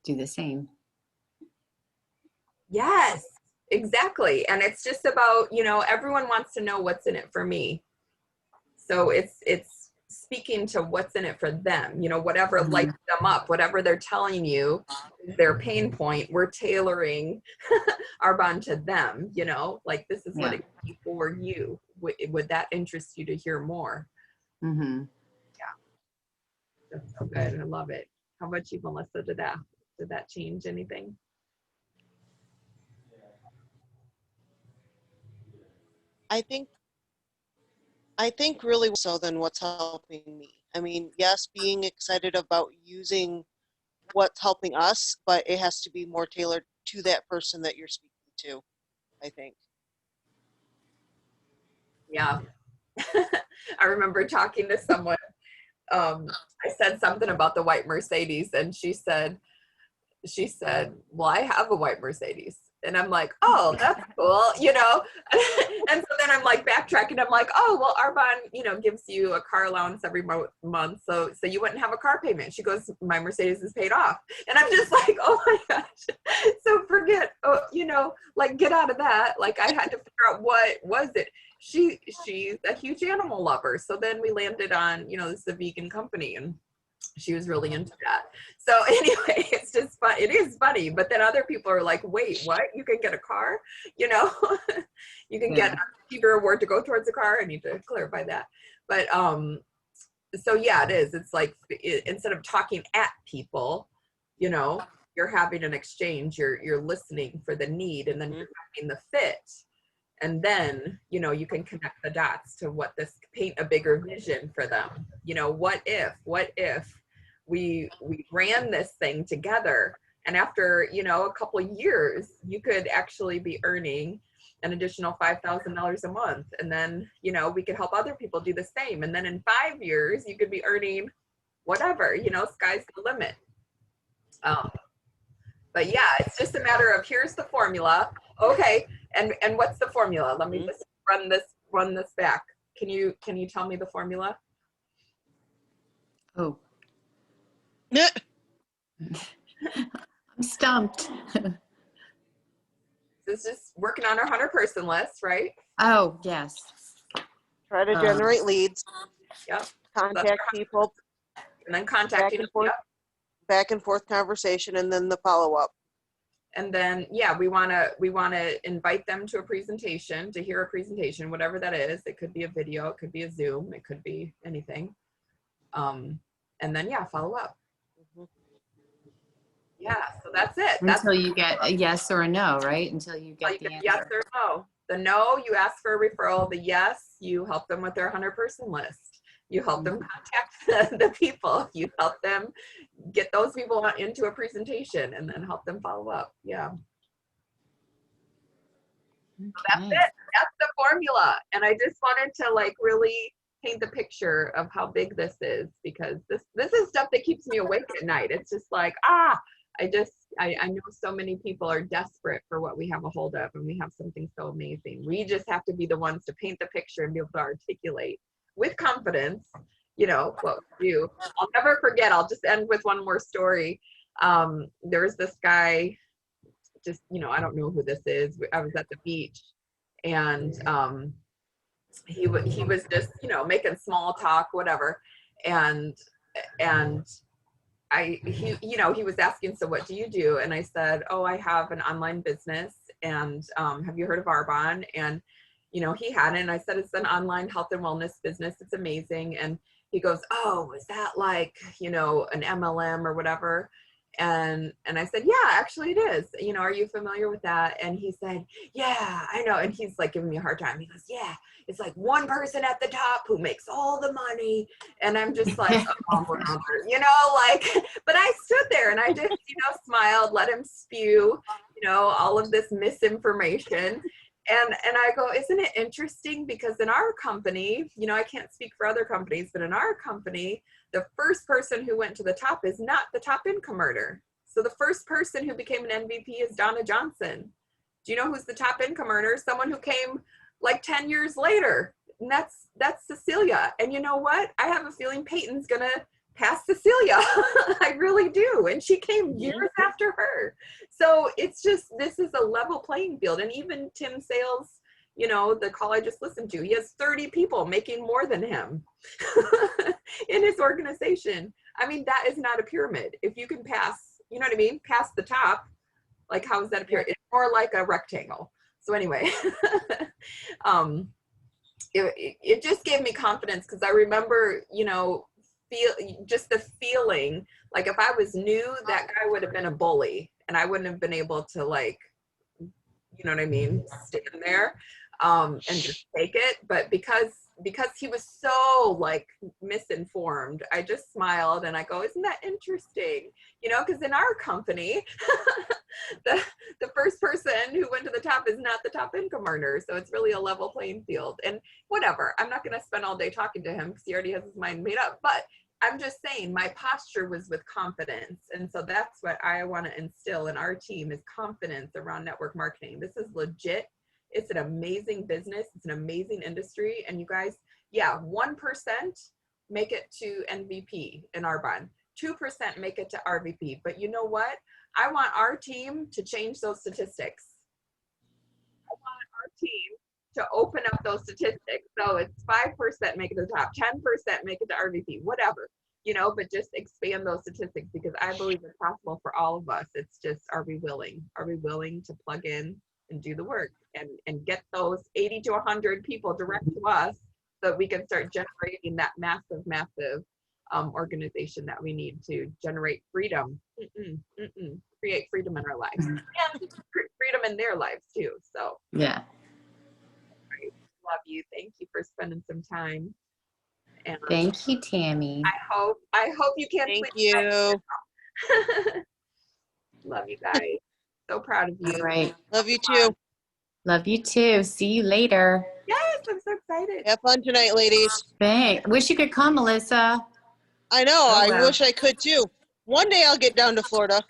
do the same. Yes, exactly. And it's just about, everyone wants to know what's in it for me. So it's speaking to what's in it for them, whatever lights them up, whatever they're telling you, their pain point, we're tailoring Arbonne to them, like, this is what it could be for you. Would that interest you to hear more? Mm-hmm. Yeah, that's so good. I love it. How about you, Melissa? Did that change anything? I think really so than what's helping me. I mean, yes, being excited about using what's helping us, but it has to be more tailored to that person that you're speaking to, I think. Yeah. I remember talking to someone. I said something about the white Mercedes, and she said, well, I have a white Mercedes. And I'm like, oh, that's cool, And so then I'm like backtracking. I'm like, oh, well, Arbonne, gives you a car allowance every month. So you wouldn't have a car payment. She goes, my Mercedes is paid off. And I'm just like, oh my gosh. So forget, get out of that. Like, I had to figure out what was it. She's a huge animal lover. So then we landed on, this is a vegan company, and she was really into that. So anyway, it's just fun. It is funny, but then other people are like, wait, what? You can get a car? You can get a cheaper award to go towards a car. I need to clarify that. But so yeah, it is. It's like, instead of talking at people, you're having an exchange, you're listening for the need, and then you're finding the fit. And then, you can connect the dots to paint a bigger vision for them. What if we ran this thing together, and after, a couple of years, you could actually be earning, an additional $5,000 a month. And then, you know, we could help other people do the same. And then in 5 years, you could be earning whatever, you know, sky's the limit. But yeah, it's just a matter of here's the formula. Okay, and what's the formula? Let me just run this back. Can you tell me the formula? Oh. I'm stumped. This is just working on our 100-person list, right? Oh, yes. Try to generate leads. Yep. Contact people. And then contacting them. Yep. Back and forth conversation, and then the follow-up. And then, yeah, we want to invite them to a presentation, to hear a presentation, whatever that is. It could be a video, it could be a Zoom, it could be anything. And then, yeah, follow up. Yeah, so that's it. Until you get a yes or a no, right? Until you get the answer. Yes or no. The no, you ask for a referral. The yes, you help them with their 100-person list. You help them contact the people. You help them get those people into a presentation and then help them follow up. Yeah. Okay. So that's it. That's the formula. And I just wanted to like really paint the picture of how big this is, because this is stuff that keeps me awake at night. It's just like, I know so many people are desperate for what we have a hold of, and we have something so amazing. We just have to be the ones to paint the picture and be able to articulate with confidence, you know, what we do. I'll never forget, I'll just end with one more story. There was this guy, just, you know, I don't know who this is. I was at the beach, and he was just, you know, making small talk, whatever. And he was asking, so what do you do? And I said, oh, I have an online business. And have you heard of Arbonne? And, you know, he hadn't. And I said, it's an online health and wellness business. It's amazing. And he goes, oh, is that like, you know, an MLM or whatever? And I said, yeah, actually it is. You know, are you familiar with that? And he said, yeah, I know. And he's like giving me a hard time. He goes, yeah, it's like one person at the top who makes all the money. And I'm just like, oh, you know, like, but I stood there and I just, you know, smiled, let him spew, you know, all of this misinformation. And I go, isn't it interesting? Because in our company, you know, I can't speak for other companies, but in our company, the first person who went to the top is not the top income earner. So the first person who became an MVP is Donna Johnson. Do you know who's the top income earner? Someone who came like 10 years later. And that's Cecilia. And you know what? I have a feeling Peyton's gonna pass Cecilia. I really do. And she came years after her. So it's just, this is a level playing field. And even Tim Sales, you know, the call I just listened to, he has 30 people making more than him in his organization. I mean, that is not a pyramid. If you can pass, you know what I mean? Pass the top, like how is that a pyramid? It's more like a rectangle. So anyway, it just gave me confidence, because I remember, you know, just the feeling, like if I was new, that guy would have been a bully and I wouldn't have been able to, like, you know what I mean, stand there and just take it. But because he was so like misinformed, I just smiled and I go, isn't that interesting? You know, because in our company, the first person who went to the top is not the top income earner. So it's really a level playing field. And whatever, I'm not going to spend all day talking to him because he already has his mind made up. But I'm just saying my posture was with confidence. And so that's what I want to instill in our team, is confidence around network marketing. This is legit. It's an amazing business. It's an amazing industry. And you guys, yeah, 1% make it to MVP in Arbonne. 2% make it to RVP. But you know what? I want our team to change those statistics. I want our team to open up those statistics. So it's 5% make it to the top, 10% make it to RVP, whatever, you know, but just expand those statistics, because I believe it's possible for all of us. It's just, are we willing? Are we willing to plug in and do the work and get those 80 to 100 people direct to us, so that we can start generating that massive organization that we need to generate freedom, create freedom in our lives, and freedom in their lives too. So yeah. Love you. Thank you for spending some time. And thank you, Tammy. I hope you can't Thank sleep you. Love you guys. So proud of you. All right. Love you too. Love you too. See you later. Yes, I'm so excited. Have fun tonight, ladies. Thanks. Wish you could come, Melissa. I know. Oh, I well. wish I could too. One day I'll get down to Florida.